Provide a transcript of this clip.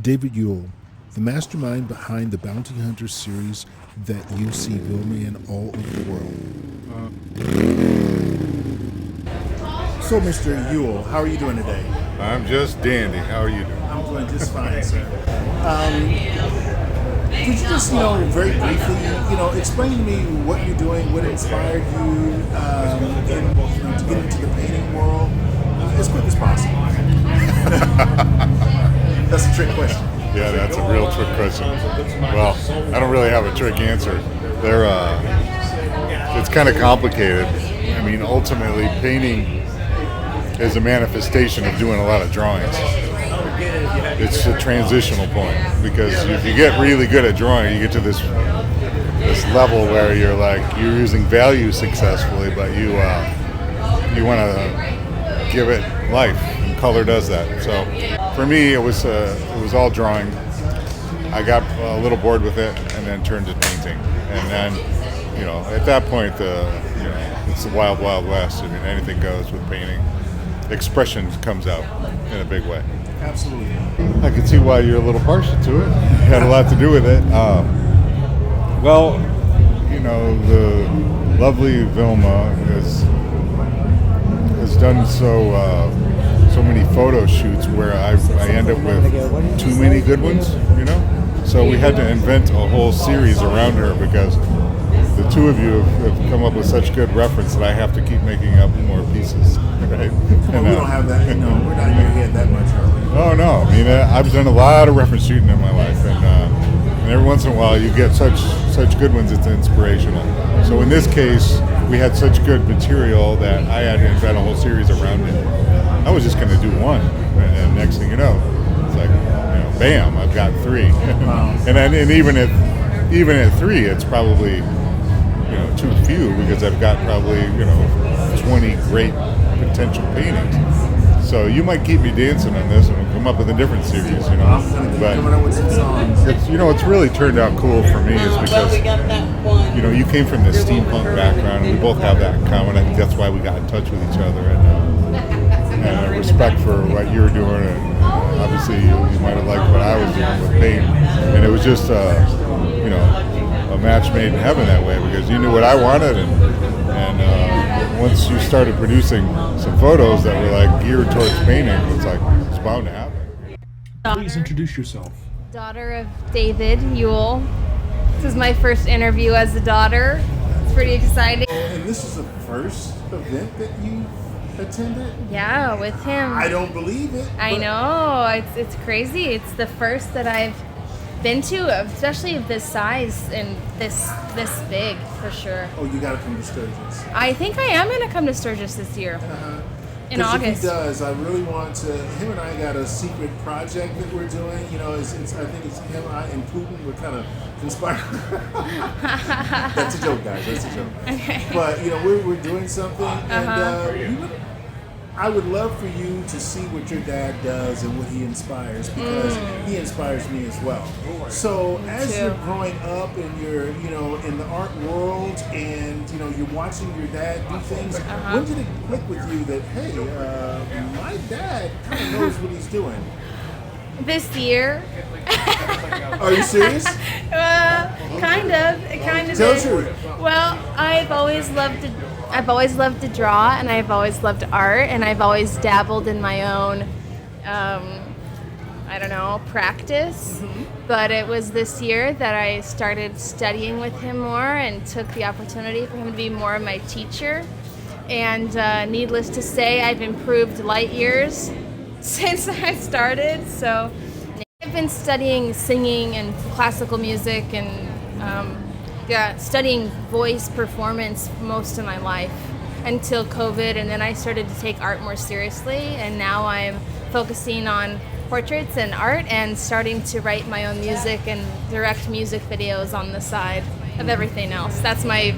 David Yule, the mastermind behind the Bounty Hunter series that you see Vilma in all over the world. So, Mr. Yule, how are you doing today? I'm just dandy. How are you doing? I'm doing just fine, sir. Could you just, very briefly, explain to me what you're doing, what inspired you, to get into the painting world as quick as possible? That's a trick question. Yeah, that's a real trick question. Well, I don't really have a trick answer. It's kind of complicated. I mean, ultimately, painting is a manifestation of doing a lot of drawings. It's a transitional point because if you get really good at drawing, you get to this level where you're using value successfully, but you want to give it life, and color does that. So for me, it was all drawing. I got a little bored with it, and then turned to painting. And then, at that point, it's the wild, wild west. I mean, anything goes with painting. Expression comes out in a big way. Absolutely. I can see why you're a little partial to it. It had a lot to do with it. The lovely Vilma has done so many photo shoots where I end up with too many good ones, So we had to invent a whole series around her because the two of you have come up with such good reference that I have to keep making up more pieces, right? Well, we don't have that, we're not in your head that much, are we? Oh, no. I mean, I've done a lot of reference shooting in my life, and every once in a while you get such good ones, it's inspirational. So in this case, we had such good material that I had to invent a whole series around it. I was just going to do one, and then next thing you know, it's like, bam, I've got three. Wow. and even at three, it's probably too few because I've got probably 20 great potential paintings. So you might keep me dancing on this, and we'll come up with a different series. I'm gonna keep coming up with some songs. It's really turned out cool for me is because you came from the steampunk background, and we both have that in common. I think that's why we got in touch with each other, and respect for what you were doing, and obviously you might have liked what I was doing with paint, and it was just a match made in heaven that way because you knew what I wanted, and once you started producing some photos that were geared towards painting, it's bound to happen. Please introduce yourself. Daughter of David Yule. This is my first interview as a daughter. It's pretty exciting. And this is the first event that you attended? Yeah, with him. I don't believe it. I know. It's crazy. It's the first that I've been to, especially of this size and this big, for sure. Oh, you got to come to Sturgis. I think I am going to come to Sturgis this year. In August. If he does, I really want to. Him and I got a secret project that we're doing. I think it's him, I, and Putin. We're kind of conspiring. That's a joke, guys. That's a joke. Okay. But we're doing something, and I would love for you to see what your dad does and what he inspires because he inspires me as well. So as you're growing up and you're in the art world and you're watching your dad do things, when did it click with you that my dad kind of knows what he's doing? This year. Are you serious? Kind of. It kind of Tell the is. truth. Well, I've always loved to draw, and I've always loved art, and I've always dabbled in my own, practice. But it was this year that I started studying with him more and took the opportunity for him to be more of my teacher. And needless to say, I've improved light years since I started. So I've been studying singing and classical music and studying voice performance most of my life until COVID, and then I started to take art more seriously, and now I'm focusing on portraits and art and starting to write my own music and direct music videos on the side of everything else. That's my